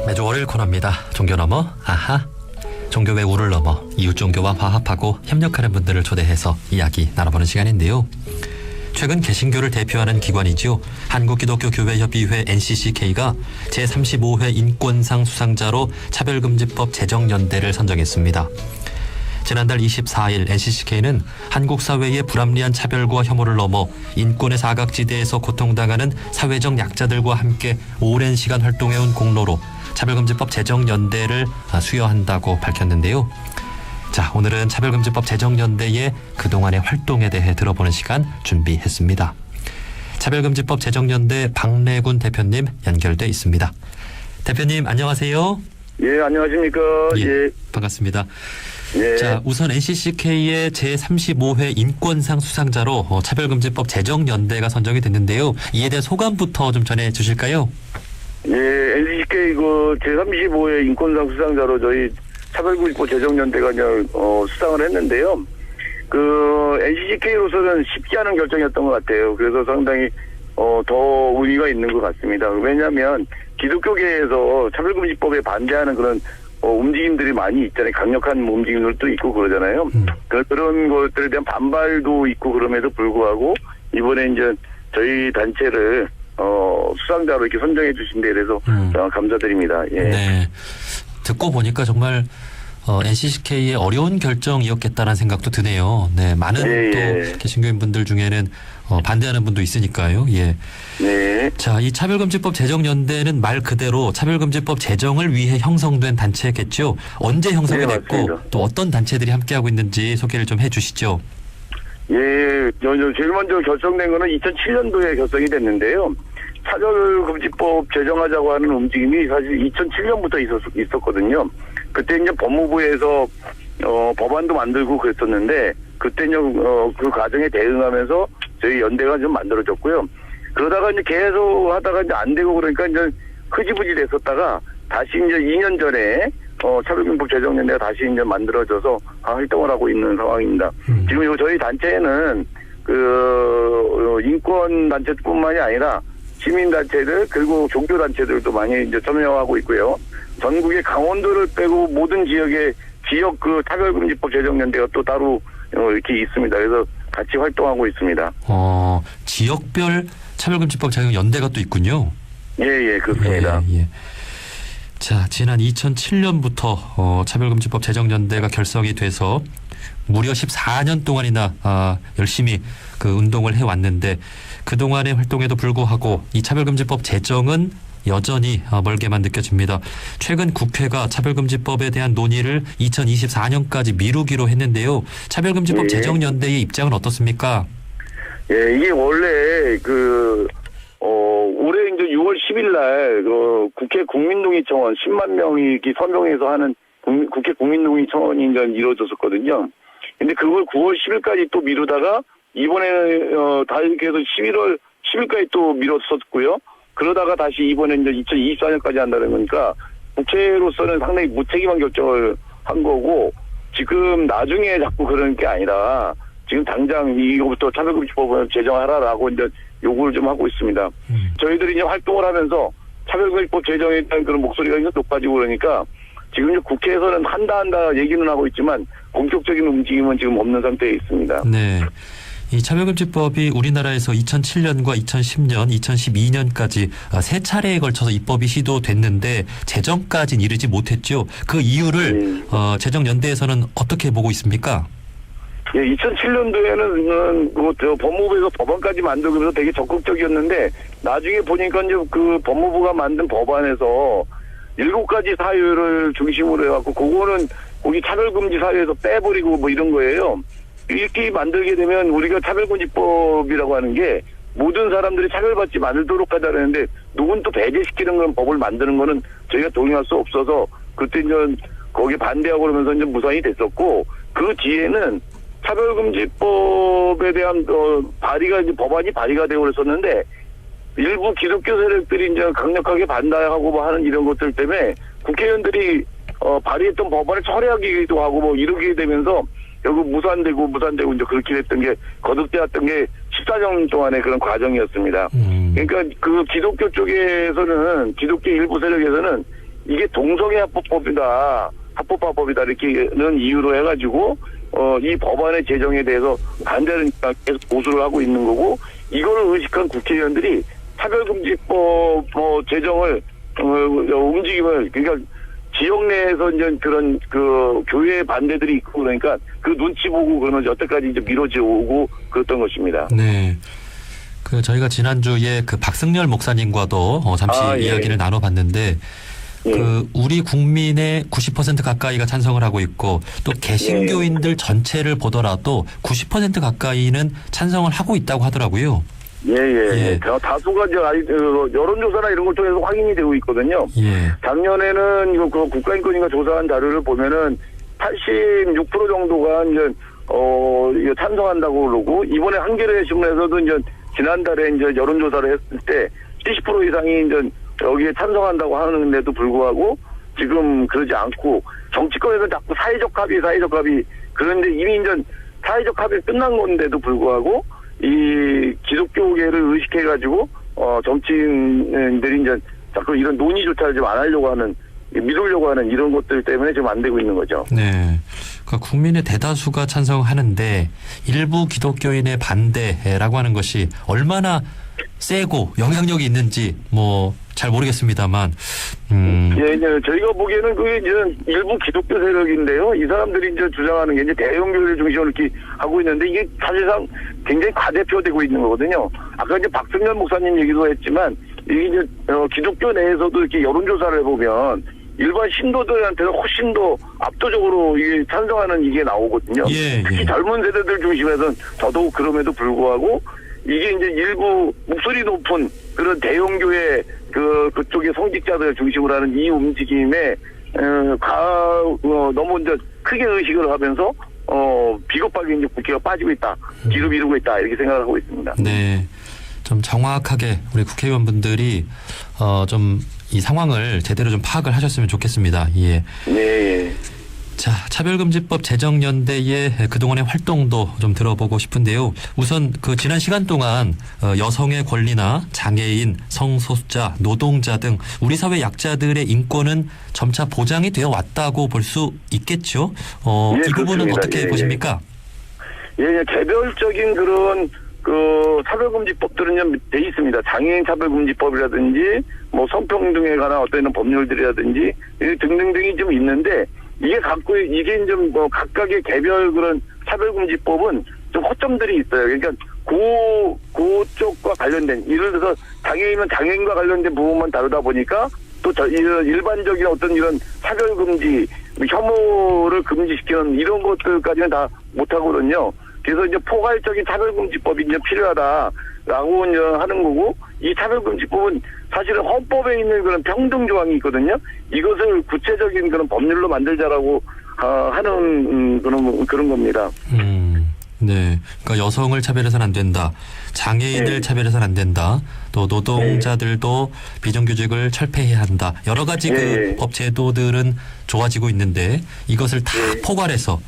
매주 월요일 코너입니다. 종교 넘어 아하. 종교의 우를 넘어 이웃 종교와 화합하고 협력하는 분들을 초대해서 이야기 나눠보는 시간인데요. 최근 개신교를 대표하는 기관이죠. 한국기독교교회협의회 NCCK가 제35회 인권상 수상자로 차별금지법 제정연대를 선정했습니다. 지난달 24일 NCCK는 한국 사회의 불합리한 차별과 혐오를 넘어 인권의 사각지대에서 고통당하는 사회적 약자들과 함께 오랜 시간 활동해온 공로로 차별금지법 제정연대를 수여한다고 밝혔는데요. 자, 오늘은 차별금지법 제정연대의 그동안의 활동에 대해 들어보는 시간 준비했습니다. 차별금지법 제정연대 박래군 대표님 연결돼 있습니다. 대표님 안녕하세요. 예, 안녕하십니까. 예, 반갑습니다. 예. 자, 우선 NCCK의 제35회 인권상 수상자로 차별금지법 제정연대가 선정이 됐는데요. 이에 대한 소감부터 좀 전해주실까요? 예, NCCK 제35회 인권상 수상자로 저희 차별금지법 제정연대가 수상을 했는데요. NCCK로서는 쉽지 않은 결정이었던 것 같아요. 그래서 상당히 더 의미가 있는 것 같습니다. 왜냐하면 기독교계에서 차별금지법에 반대하는 그런 움직임들이 많이 있잖아요. 강력한 움직임들도 있고 그러잖아요. 그런 것들에 대한 반발도 있고 그럼에도 불구하고 이번에 이제 저희 단체를 수상자로 이렇게 선정해 주신 데 대해서 감사드립니다. 예. 네. 듣고 보니까 정말 NCCK의 어려운 결정이었겠다는 생각도 드네요. 네, 많은 또 개신교인 분들 중에는 반대하는 분도 있으니까요. 예. 네. 자, 이 차별금지법 제정연대는 말 그대로 차별금지법 제정을 위해 형성된 단체겠죠. 언제 형성이 됐고 맞습니다. 또 어떤 단체들이 함께하고 있는지 소개를 좀 해주시죠. 예, 제일 먼저 결정된 거는 2007년도에 결정이 됐는데요. 차별금지법 제정하자고 하는 움직임이 사실 2007년부터 있었거든요. 그때 이제 법무부에서 법안도 만들고 그랬었는데 그때 이제 그 과정에 대응하면서 저희 연대가 좀 만들어졌고요. 그러다가 이제 계속 하다가 이제 안 되고 그러니까 이제 흐지부지 됐었다가 다시 이제 2년 전에 차별금지법 제정연대가 다시 이제 만들어져서 활동을 하고 있는 상황입니다. 지금 저희 단체에는 인권 단체뿐만이 아니라 시민단체들 그리고 종교단체들도 많이 이제 참여하고 있고요. 전국의 강원도를 빼고 모든 지역의 지역 차별금지법 제정연대가 또 따로 이렇게 있습니다. 그래서 같이 활동하고 있습니다. 지역별 차별금지법 제정연대가 또 있군요. 예, 그렇습니다. 예. 자, 지난 2007년부터 차별금지법 제정연대가 결성이 돼서 무려 14년 동안이나 열심히 그 운동을 해왔는데 그동안의 활동에도 불구하고 이 차별금지법 제정은 여전히 멀게만 느껴집니다. 최근 국회가 차별금지법에 대한 논의를 2024년까지 미루기로 했는데요. 차별금지법 제정연대의 입장은 어떻습니까? 예, 이게 원래 올해 이제 6월 10일 날 국회 국민동의청원 10만 명이 서명해서 하는 국회 국민동의청원이 이제 이루어졌었거든요. 근데 그걸 9월 10일까지 또 미루다가 이번에 다 이렇게 해서 11월 10일까지 또 미뤘었고요. 그러다가 다시 이번에 이제 2024년까지 한다는 거니까 국회로서는 상당히 무책임한 결정을 한 거고 지금 나중에 자꾸 그러는 게 아니라 지금 당장 이거부터 차별금지법을 제정하라라고 이제 요구를 좀 하고 있습니다. 저희들이 이제 활동을 하면서 차별금지법 제정에 대한 그런 목소리가 이제 높아지고 그러니까 지금 이제 국회에서는 한다 얘기는 하고 있지만 본격적인 움직임은 지금 없는 상태에 있습니다. 네. 이 차별금지법이 우리나라에서 2007년과 2010년, 2012년까지 세 차례에 걸쳐서 입법이 시도됐는데 제정까지는 이르지 못했죠. 그 이유를 제정연대에서는 어떻게 보고 있습니까? 예, 2007년도에는 법무부에서 법안까지 만들면서 되게 적극적이었는데 나중에 보니까 이제 그 법무부가 만든 법안에서 7가지 사유를 중심으로 해갖고 그거는 거기 차별금지 사유에서 빼버리고 뭐 이런 거예요. 이렇게 만들게 되면 우리가 차별금지법이라고 하는 게 모든 사람들이 차별받지 않도록 하자는데 누군 또 배제시키는 그런 법을 만드는 거는 저희가 동의할 수 없어서 그때 이제 거기에 반대하고 그러면서 이제 무산이 됐었고 그 뒤에는 차별금지법에 대한 법안이 발의가 되고 그랬었는데 일부 기독교 세력들이 이제 강력하게 반대하고 뭐 하는 이런 것들 때문에 국회의원들이 발의했던 법안을 철회하기도 하고 뭐 이러게 되면서 결국 무산되고 이제 그렇게 됐던 게 거듭되었던 게 14년 동안의 그런 과정이었습니다. 그러니까 그 기독교 쪽에서는 기독교 일부 세력에서는 이게 동성애 합법화법이다 이렇게는 이유로 해가지고 이 법안의 제정에 대해서 반대는 계속 고수를 하고 있는 거고, 이거를 의식한 국회의원들이 차별금지법 제정을 움직임을, 그러니까 지역 내에서 이제 그런 그 교회 반대들이 있고 그러니까 그 눈치 보고 그러면 여태까지 이제 미뤄져 오고 그랬던 것입니다. 네. 그 저희가 지난주에 그 박승열 목사님과도 잠시 이야기를 나눠봤는데, 그 우리 국민의 90% 가까이가 찬성을 하고 있고, 또 개신교인들 전체를 보더라도 90% 가까이는 찬성을 하고 있다고 하더라고요. 예. 다수가 이제 여론조사나 이런 걸 통해서 확인이 되고 있거든요. 작년에는 이거 그 국가인권위가 조사한 자료를 보면은 86% 정도가 이제 이거 찬성한다고 그러고, 이번에 한겨레 신문에서도 이제 지난달에 이제 여론조사를 했을 때 70% 이상이 이제 여기에 찬성한다고 하는데도 불구하고 지금 그러지 않고, 정치권에서 자꾸 사회적 합의 그런데 이미 이제 사회적 합의 끝난 건데도 불구하고 이 기독교계를 의식해가지고 정치인들이 이제 자꾸 이런 논의조차를 좀 안 하려고 하는, 미루려고 하는 이런 것들 때문에 지금 안 되고 있는 거죠. 네. 그러니까 국민의 대다수가 찬성하는데 일부 기독교인의 반대라고 하는 것이 얼마나 세고 영향력이 있는지 잘 모르겠습니다만, 저희가 보기에는 그게 이제 일부 기독교 세력인데요. 이 사람들이 이제 주장하는 게 이제 대형교회를 중심으로 이렇게 하고 있는데, 이게 사실상 굉장히 과대표되고 있는 거거든요. 아까 이제 박승열 목사님 얘기도 했지만, 이게 이제 기독교 내에서도 이렇게 여론조사를 해보면 일반 신도들한테는 훨씬 더 압도적으로 이게 찬성하는 이게 나오거든요. 특히 젊은 세대들 중심에서는 더더욱 그럼에도 불구하고 이게 이제 일부 목소리 높은 그런 대형교회 그쪽의 성직자들 중심으로 하는 이 움직임에 너무 이제 크게 의식을 하면서 비겁하게 이제 국회가 빠지고 있다, 뒤로 미루고 있다 이렇게 생각을 하고 있습니다. 네, 좀 정확하게 우리 국회의원분들이 좀 이 상황을 제대로 좀 파악을 하셨으면 좋겠습니다. 네. 자, 차별금지법 제정연대의 그동안의 활동도 좀 들어보고 싶은데요. 우선 그 지난 시간 동안 여성의 권리나 장애인, 성소수자, 노동자 등 우리 사회 약자들의 인권은 점차 보장이 되어 왔다고 볼 수 있겠죠. 이 부분은 그렇습니다. 어떻게 보십니까? 개별적인 그런 그 차별금지법들은 돼 있습니다. 장애인 차별금지법이라든지 성평등에 관한 어떤 이런 법률들이라든지 등등등이 좀 있는데, 이게 이제 각각의 개별 그런 차별금지법은 좀 허점들이 있어요. 그러니까 그쪽과 관련된, 예를 들어서 장애인은 장애인과 관련된 부분만 다루다 보니까 또 일반적인 어떤 이런 차별금지, 혐오를 금지시키는 이런 것들까지는 다 못하거든요. 그래서 이제 포괄적인 차별금지법이 이제 필요하다라고 이제 하는 거고, 이 차별금지법은 사실은 헌법에 있는 그런 평등 조항이 있거든요. 이것을 구체적인 그런 법률로 만들자라고 하는 그런 겁니다. 네, 그러니까 여성을 차별해서는 안 된다, 장애인을 차별해서는 안 된다, 또 노동자들도 비정규직을 철폐해야 한다. 여러 가지 그 법 제도들은 좋아지고 있는데 이것을 다 포괄해서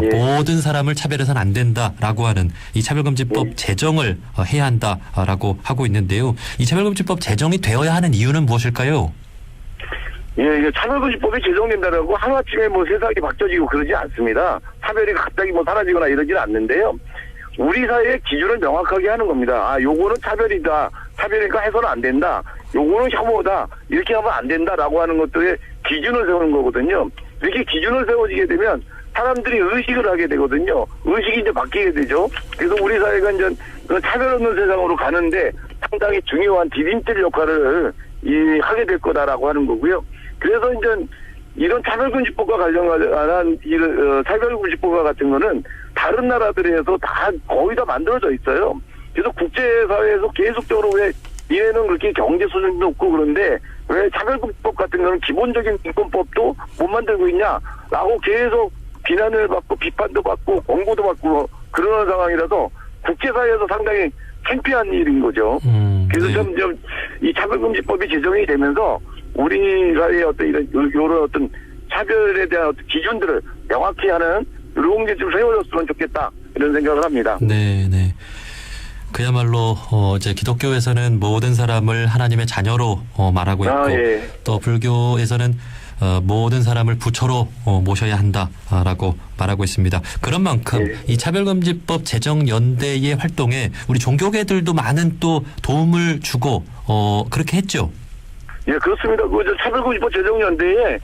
모든 사람을 차별해서는 안 된다라고 하는 이 차별금지법 제정을 해야 한다라고 하고 있는데요. 이 차별금지법 제정이 되어야 하는 이유는 무엇일까요? 이게 차별금지법이 제정된다라고 하루아침에 세상이 바뀌어지고 그러지 않습니다. 차별이 갑자기 사라지거나 이러지는 않는데요. 우리 사회의 기준을 명확하게 하는 겁니다. 요거는 차별이다, 차별이니까 해서는 안 된다, 요거는 혐오다, 이렇게 하면 안 된다라고 하는 것들의 기준을 세우는 거거든요. 이렇게 기준을 세워지게 되면 사람들이 의식을 하게 되거든요. 의식이 이제 바뀌게 되죠. 그래서 우리 사회가 이제 차별 없는 세상으로 가는데 상당히 중요한 디딤돌 역할을 하게 될 거다라고 하는 거고요. 그래서 이제 이런 차별금지법과 관련한 차별금지법과 같은 거는 다른 나라들에서 거의 다 만들어져 있어요. 그래서 국제사회에서 계속적으로 왜 얘네는 그렇게 경제 수준도 높고 그런데 왜 차별금지법 같은 거는 기본적인 인권법도 못 만들고 있냐라고 계속 비난을 받고 비판도 받고 권고도 받고 그러는 상황이라서 국제사회에서 상당히 창피한 일인 거죠. 그래서 이 차별금지법이 제정이 되면서 우리 사회의 이런 어떤 차별에 대한 어떤 기준들을 명확히 하는 이런 게 좀 세워졌으면 좋겠다, 이런 생각을 합니다. 네. 그야말로 이제 기독교에서는 모든 사람을 하나님의 자녀로 말하고 있고 예. 또 불교에서는 모든 사람을 부처로 모셔야 한다라고 말하고 있습니다. 그런 만큼 예. 이 차별금지법 제정연대의 활동에 우리 종교계들도 많은 또 도움을 주고 그렇게 했죠. 예, 그렇습니다. 차별금지법 제정연대에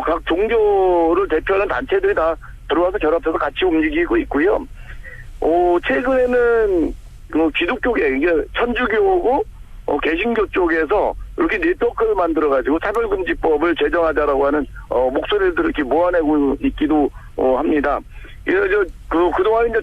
각 종교를 대표하는 단체들이 다 들어와서 결합해서 같이 움직이고 있고요. 최근에는 기독교계, 이게 천주교고 개신교 쪽에서 이렇게 네트워크를 만들어가지고 차별금지법을 제정하자라고 하는 목소리들을 이렇게 모아내고 있기도 합니다. 그동안 이제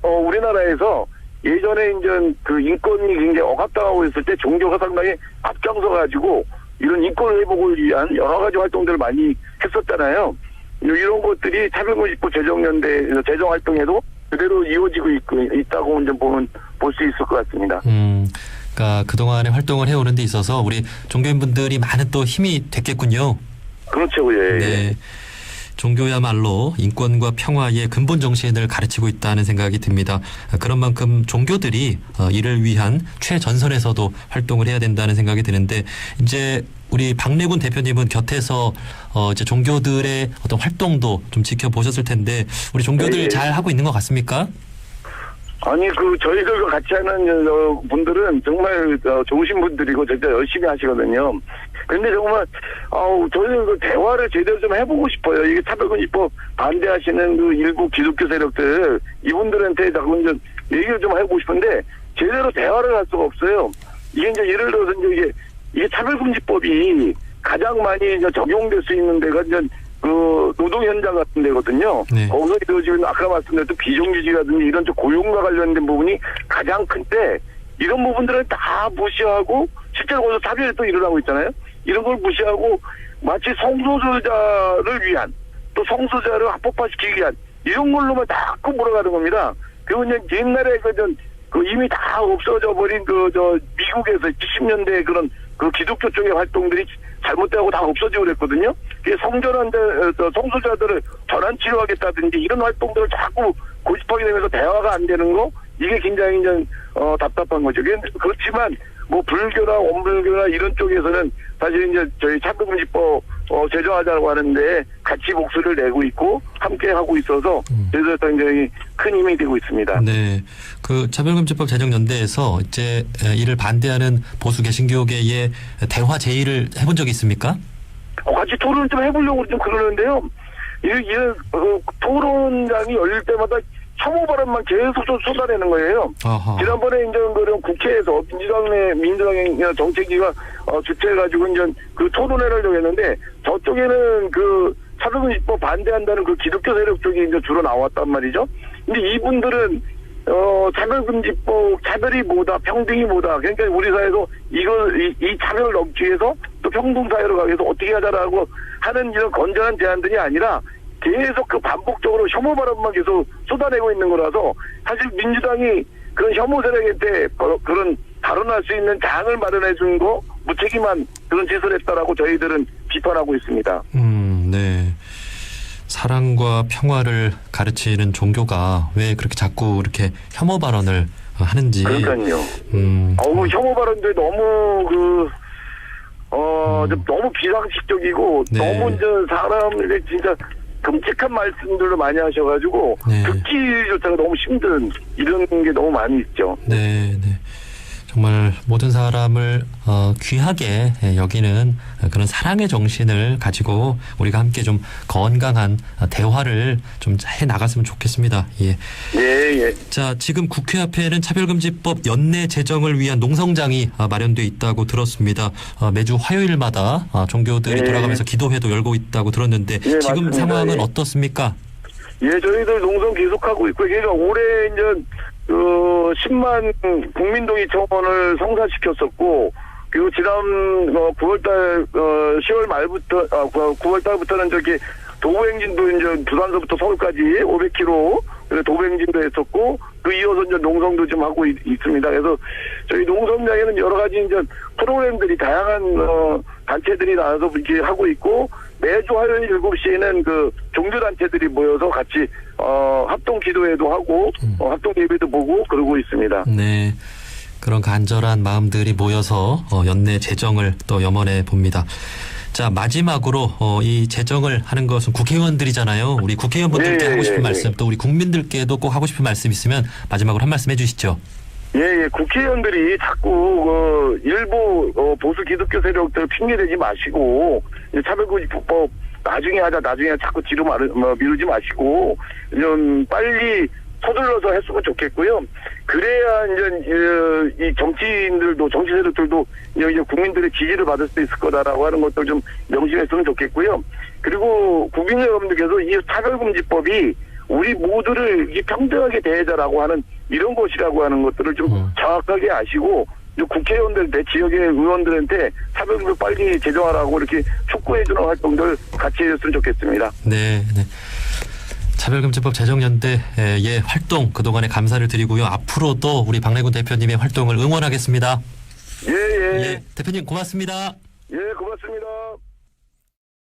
우리나라에서 예전에 이제 인권이 굉장히 억압당하고 있을 때 종교가 상당히 앞장서가지고 이런 인권 회복을 위한 여러 가지 활동들을 많이 했었잖아요. 이런 것들이 차별금지법 제정연대 제정 활동에도 그대로 이어지고 있다고 이제 볼 수 있을 것 같습니다. 그러니까 그동안의 활동을 해오는 데 있어서 우리 종교인분들이 많은 또 힘이 됐겠군요. 그렇죠. 예. 네. 종교야말로 인권과 평화의 근본 정신을 가르치고 있다는 생각이 듭니다. 그런 만큼 종교들이 이를 위한 최전선에서도 활동을 해야 된다는 생각이 드는데 이제 우리 박래군 대표님은 곁에서 이제 종교들의 어떤 활동도 좀 지켜보셨을 텐데 우리 종교들 네. 잘 하고 있는 것 같습니까? 아니 저희들과 같이 하는 분들은 정말 좋으신 분들이고 진짜 열심히 하시거든요. 근데 정말 저희는 대화를 제대로 좀 해보고 싶어요. 이게 차별금지법 반대하시는 일부 기독교 세력들 이분들한테 자꾸 이제 얘기를 좀 해보고 싶은데 제대로 대화를 할 수가 없어요. 이게 이제 예를 들어서 이제 이게 차별금지법이 가장 많이 이제 적용될 수 있는 데가 이제 노동 현장 같은 데거든요. 네. 거기서 이루어지는 아까 말씀드렸던 비정규직이라든지 이런 쪽 고용과 관련된 부분이 가장 큰데 이런 부분들은 다 무시하고 실제로 거기서 차별이 또 일어나고 있잖아요. 이런 걸 무시하고 마치 성소수자를 위한 또 성소수자를 합법화시키기 위한 이런 걸로만 자꾸 몰아가는 겁니다. 그리고 이제 옛날에 이미 다 없어져 버린 미국에서 70년대 그런 기독교 쪽의 활동들이 잘못되고 다 없어지고 그랬거든요. 성소자들을 전환 치료하겠다든지 이런 활동들을 자꾸 고집하게 되면서 대화가 안 되는 거 이게 굉장히 답답한 거죠. 그렇지만 불교나 원불교나 이런 쪽에서는 사실 이제 저희 차별금지법 제정하자고 하는데 같이 목소리를 내고 있고 함께 하고 있어서 그래서 굉장히 큰 힘이 되고 있습니다. 네, 그 차별금지법 제정연대에서 이제 이를 반대하는 보수 개신교계의 대화 제의를 해본 적이 있습니까? 같이 토론을 좀 해보려고 좀 그러는데요. 토론장이 열릴 때마다 혐오 발언만 계속 쏟아내는 거예요. 아하. 지난번에 이제 국회에서 민주당의 정책위가 주최해가지고 이제 토론회를 정했는데 저쪽에는 차별금지법 반대한다는 기독교 세력 쪽이 이제 주로 나왔단 말이죠. 근데 이분들은 차별금지법 차별이 뭐다 평등이 뭐다 그러니까 우리 사회에서 이 차별을 넘기 위해서 또 평등사회로 가기 위해서 어떻게 하자라고 하는 이런 건전한 제안들이 아니라 계속 반복적으로 혐오 발언만 계속 쏟아내고 있는 거라서 사실 민주당이 그런 혐오 세력한테 그런 발언할 수 있는 장을 마련해 준 거 무책임한 그런 짓을 했다라고 저희들은 비판하고 있습니다. 네. 사랑과 평화를 가르치는 종교가 왜 그렇게 자꾸 이렇게 혐오 발언을 하는지. 그러니까요. 혐오 발언들 너무 너무 비상식적이고 네. 너무 이제 사람에게 진짜 끔찍한 말씀들을 많이 하셔가지고 네. 듣기조차가 너무 힘든 이런 게 너무 많이 있죠. 네, 네. 정말 모든 사람을 귀하게 여기는 그런 사랑의 정신을 가지고 우리가 함께 좀 건강한 대화를 좀 해 나갔으면 좋겠습니다. 예. 예. 자, 지금 국회 앞에는 차별금지법 연내 제정을 위한 농성장이 마련돼 있다고 들었습니다. 매주 화요일마다 종교들이 예. 돌아가면서 기도회도 열고 있다고 들었는데 예, 지금 맞습니다. 상황은 예. 어떻습니까? 예, 저희들 농성 계속하고 있고요. 그러니까 올해 이제 10만 국민동의 청원을 성사시켰었고, 그리고 지난 9월달 10월 말부터 9월달부터는 도보행진도 이제 부산서부터 서울까지 500km 도보행진도 했었고 그 이어서 이제 농성도 좀 하고 있습니다. 그래서 저희 농성장에는 여러 가지 이제 프로그램들이 다양한 단체들이 나와서 이렇게 하고 있고 매주 화요일 7시에는 그 종교단체들이 모여서 같이 합동 기도회도 하고 합동 예배도 보고 그러고 있습니다. 네. 그런 간절한 마음들이 모여서 연내 재정을 또 염원해 봅니다. 자, 마지막으로 이 재정을 하는 것은 국회의원들이잖아요. 우리 국회의원분들께 하고 싶은 말씀, 또 우리 국민들께도 꼭 하고 싶은 말씀 있으면 마지막으로 한 말씀 해주시죠. 예, 국회의원들이 자꾸 일부 보수 기독교 세력들 핑계대지 마시고 차별금지법 나중에 하자 자꾸 뒤로 미루지 마시고 좀 빨리 서둘러서 했으면 좋겠고요. 그래야 이제 이 정치인들도 정치 세력들도 이제 국민들의 지지를 받을 수 있을 거다라고 하는 것들 좀 명심했으면 좋겠고요. 그리고 국민 여러분들께서 이 차별금지법이 우리 모두를 이렇게 평등하게 대해자라고 하는 이런 것이라고 하는 것들을 좀 정확하게 아시고 국회의원들 내 지역의 의원들한테 차별금지 빨리 제정하라고 이렇게 촉구해주는 활동들 같이 해줬으면 좋겠습니다. 네, 네. 차별금지법 제정연대의 활동 그동안에 감사를 드리고요. 앞으로도 우리 박래군 대표님의 활동을 응원하겠습니다. 예. 예, 대표님 고맙습니다. 예, 고맙습니다.